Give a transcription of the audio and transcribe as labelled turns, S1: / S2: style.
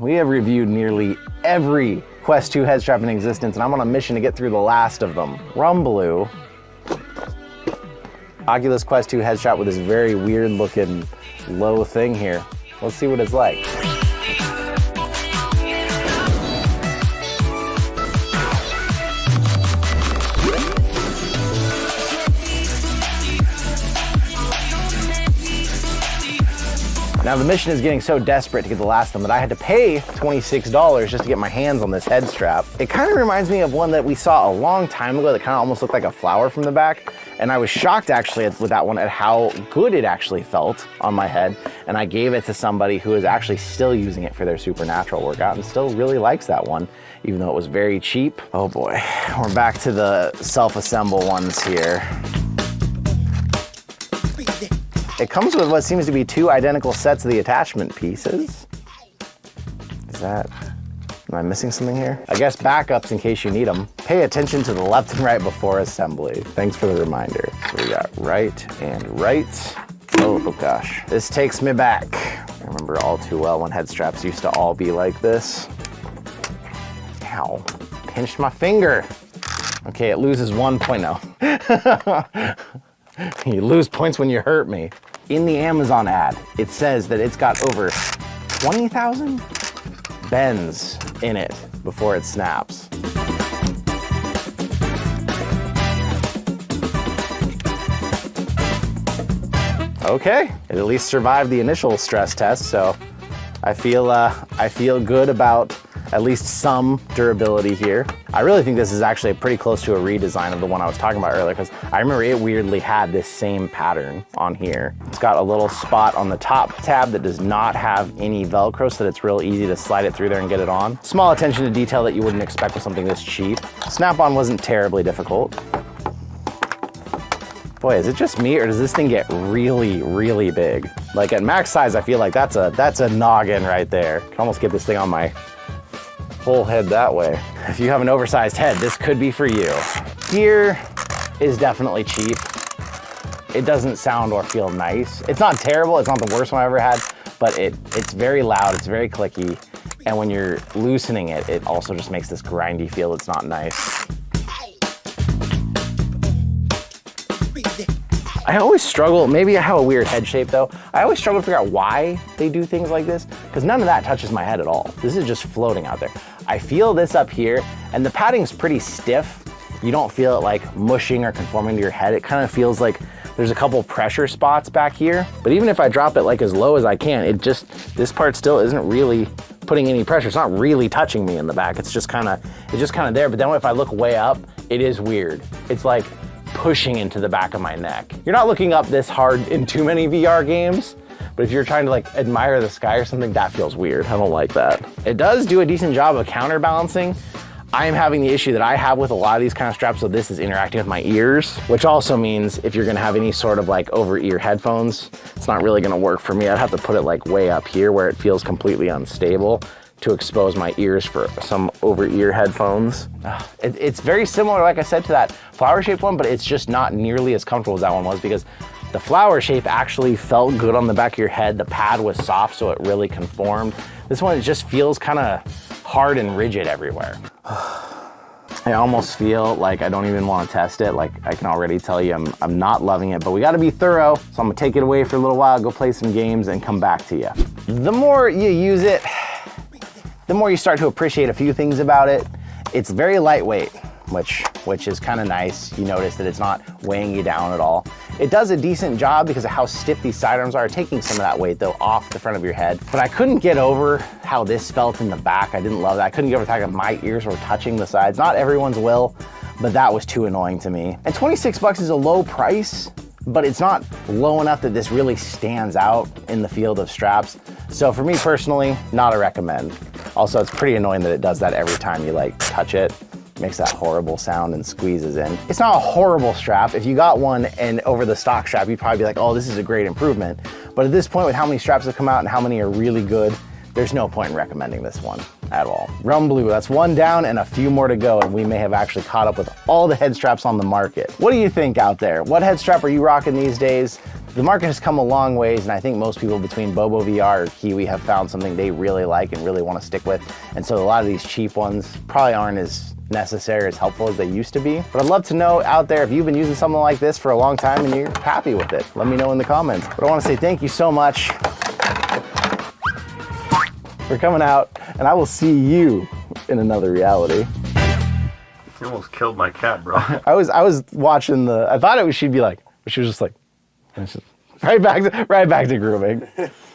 S1: We have reviewed nearly every Quest 2 head strap in existence, and I'm on a mission to get through the last of them. Rumbloo, Oculus Quest 2 head strap with this very weird looking low thing here. Let's see what it's like. Now the mission is getting so desperate to get the last of them that I had to pay $26 just to get my hands on this head strap. It kind of reminds me of one that we saw a long time ago that kind of almost looked like a flower from the back. And I was shocked actually with that one at how good it actually felt on my head. And I gave it to somebody who is actually still using it for their supernatural workout and still really likes that one, even though it was very cheap. Oh boy, we're back to the self-assemble ones here. It comes with what seems to be 2 identical sets of the attachment pieces. Am I missing something here? I guess backups in case you need them. Pay attention to the left and right before assembly. Thanks for the reminder. So we got right and right. Oh gosh. This takes me back. I remember all too well when head straps used to all be like this. Ow, pinched my finger. Okay, it loses 1 point now. You lose points when you hurt me. In the Amazon ad, it says that it's got over 20,000 bends in it before it snaps. Okay, it at least survived the initial stress test, so I feel good about at least some durability here. I really think this is actually pretty close to a redesign of the one I was talking about earlier, because I remember it weirdly had this same pattern on here. It's got a little spot on the top tab that does not have any Velcro, so that it's real easy to slide it through there and get it on. Small attention to detail that you wouldn't expect with something this cheap. Snap-on wasn't terribly difficult. Boy, is it just me, or does this thing get really, really big? Like at max size, I feel like that's a noggin right there. I can almost get this thing on my whole head that way. If you have an oversized head, this could be for you. Gear is definitely cheap. It doesn't sound or feel nice. It's not terrible, it's not the worst one I've ever had, but it's very loud, it's very clicky, and when you're loosening it, it also just makes this grindy feel that's not nice. I always struggle, maybe I have a weird head shape though, I always struggle to figure out why they do things like this, because none of that touches my head at all. This is just floating out there. I feel this up here, and the padding's pretty stiff. You don't feel it like mushing or conforming to your head. It kind of feels like there's a couple pressure spots back here, but even if I drop it like as low as I can, this part still isn't really putting any pressure. It's not really touching me in the back. It's just kind of there, but then if I look way up, it is weird. It's like pushing into the back of my neck. You're not looking up this hard in too many VR games, but if you're trying to like admire the sky or something, that feels weird. I don't like that. It does do a decent job of counterbalancing. I am having the issue that I have with a lot of these kind of straps, so this is interacting with my ears, which also means if you're gonna have any sort of like over-ear headphones, it's not really gonna work for me. I'd have to put it like way up here where it feels completely unstable to expose my ears for some over-ear headphones. It's very similar, like I said, to that flower-shaped one, but it's just not nearly as comfortable as that one was, because the flower shape actually felt good on the back of your head. The pad was soft, so it really conformed. This one, it just feels kind of hard and rigid everywhere. I almost feel like I don't even want to test it. Like I can already tell you I'm not loving it, but we got to be thorough. So I'm gonna take it away for a little while, go play some games and come back to you. The more you use it, the more you start to appreciate a few things about it. It's very lightweight, which is kind of nice. You notice that it's not weighing you down at all. It does a decent job because of how stiff these sidearms are, taking some of that weight though off the front of your head. But I couldn't get over how this felt in the back. I didn't love that. I couldn't get over the fact that my ears were touching the sides. Not everyone's will, but that was too annoying to me. And 26 bucks is a low price, but it's not low enough that this really stands out in the field of straps. So for me personally, not a recommend. Also, it's pretty annoying that it does that every time you like touch it. Makes that horrible sound and squeezes in. It's not a horrible strap. If you got one and over the stock strap, you'd probably be like, oh, this is a great improvement. But at this point, with how many straps have come out and how many are really good, there's no point in recommending this one at all. Rumbloo, that's one down and a few more to go, and we may have actually caught up with all the head straps on the market. What do you think out there? What head strap are you rocking these days? The market has come a long ways, and I think most people between Bobo VR or Kiwi have found something they really like and really want to stick with. And so a lot of these cheap ones probably aren't as necessary or as helpful as they used to be. But I'd love to know out there if you've been using something like this for a long time and you're happy with it. Let me know in the comments. But I want to say thank you so much for coming out, and I will see you in another reality.
S2: You almost killed my cat, bro.
S1: I was watching I thought she'd be like, but she was just like, right back to grooming.